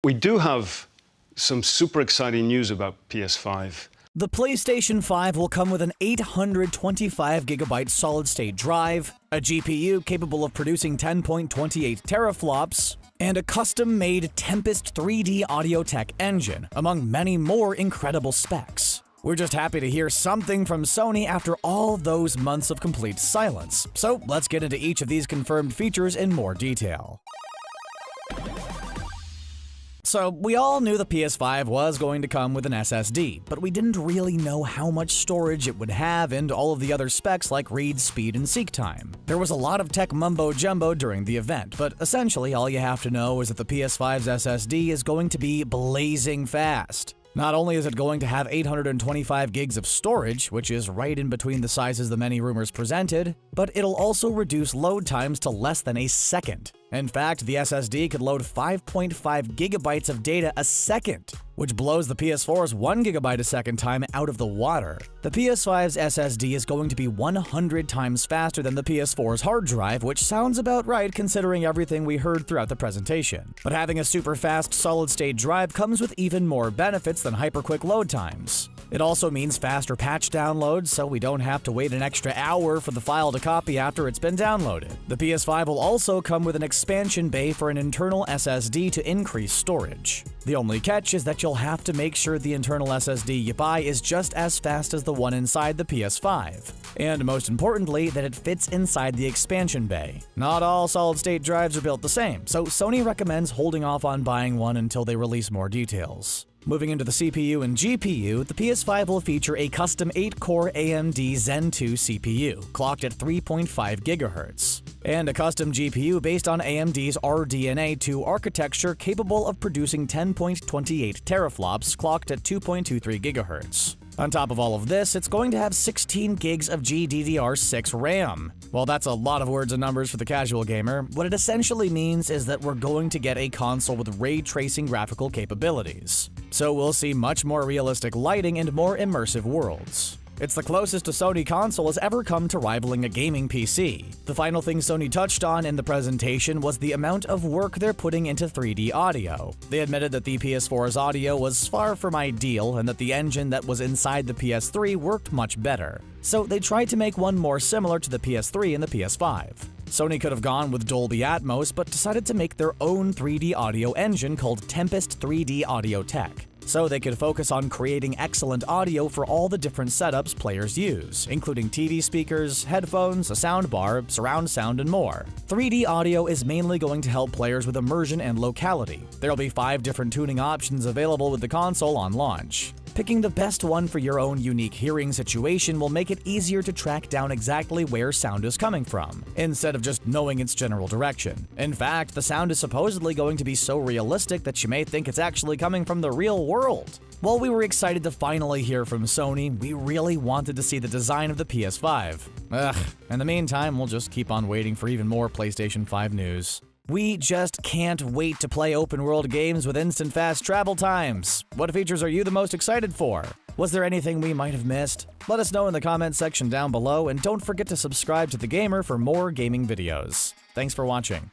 We do have some super exciting news about PS5. The PlayStation 5 will come with an 825GB solid-state drive, a GPU capable of producing 10.28 teraflops, and a custom-made Tempest 3D audio tech engine, among many more incredible specs. We're just happy to hear something from Sony after all those months of complete silence. So let's get into each of these confirmed features in more detail. So, we all knew the PS5 was going to come with an SSD, but we didn't really know how much storage it would have and all of the other specs like read speed and seek time. There was a lot of tech mumbo-jumbo during the event, but essentially all you have to know is that the PS5's SSD is going to be blazing fast. Not only is it going to have 825 gigs of storage, which is right in between the sizes the many rumors presented, but it'll also reduce load times to less than a second. In fact, the SSD could load 5.5 gigabytes of data a second, which blows the PS4's 1 gigabyte a second time out of the water. The PS5's SSD is going to be 100 times faster than the PS4's hard drive, which sounds about right considering everything we heard throughout the presentation. But having a super fast solid-state drive comes with even more benefits than hyper-quick load times. It also means faster patch downloads, so we don't have to wait an extra hour for the file to copy after it's been downloaded. The PS5 will also come with an expansion bay for an internal SSD to increase storage. The only catch is that you'll have to make sure the internal SSD you buy is just as fast as the one inside the PS5. And most importantly, that it fits inside the expansion bay. Not all solid-state drives are built the same, so Sony recommends holding off on buying one until they release more details. Moving into the CPU and GPU, the PS5 will feature a custom 8-core AMD Zen 2 CPU, clocked at 3.5 GHz, and a custom GPU based on AMD's RDNA 2 architecture capable of producing 10.28 teraflops, clocked at 2.23 GHz. On top of all of this, it's going to have 16 gigs of GDDR6 RAM. While that's a lot of words and numbers for the casual gamer, what it essentially means is that we're going to get a console with ray tracing graphical capabilities. So we'll see much more realistic lighting and more immersive worlds. It's the closest a Sony console has ever come to rivaling a gaming PC. The final thing Sony touched on in the presentation was the amount of work they're putting into 3D audio. They admitted that the PS4's audio was far from ideal and that the engine that was inside the PS3 worked much better. So they tried to make one more similar to the PS3 and the PS5. Sony could have gone with Dolby Atmos, but decided to make their own 3D audio engine called Tempest 3D Audio Tech, so they could focus on creating excellent audio for all the different setups players use, including TV speakers, headphones, a soundbar, surround sound, and more. 3D audio is mainly going to help players with immersion and locality. There'll be 5 different tuning options available with the console on launch. Picking the best one for your own unique hearing situation will make it easier to track down exactly where sound is coming from, instead of just knowing its general direction. In fact, the sound is supposedly going to be so realistic that you may think it's actually coming from the real world. While we were excited to finally hear from Sony, we really wanted to see the design of the PS5. In the meantime, we'll just keep on waiting for even more PlayStation 5 news. We just can't wait to play open-world games with instant fast travel times. What features are you the most excited for? Was there anything we might have missed? Let us know in the comments section down below, and don't forget to subscribe to The Gamer for more gaming videos. Thanks for watching.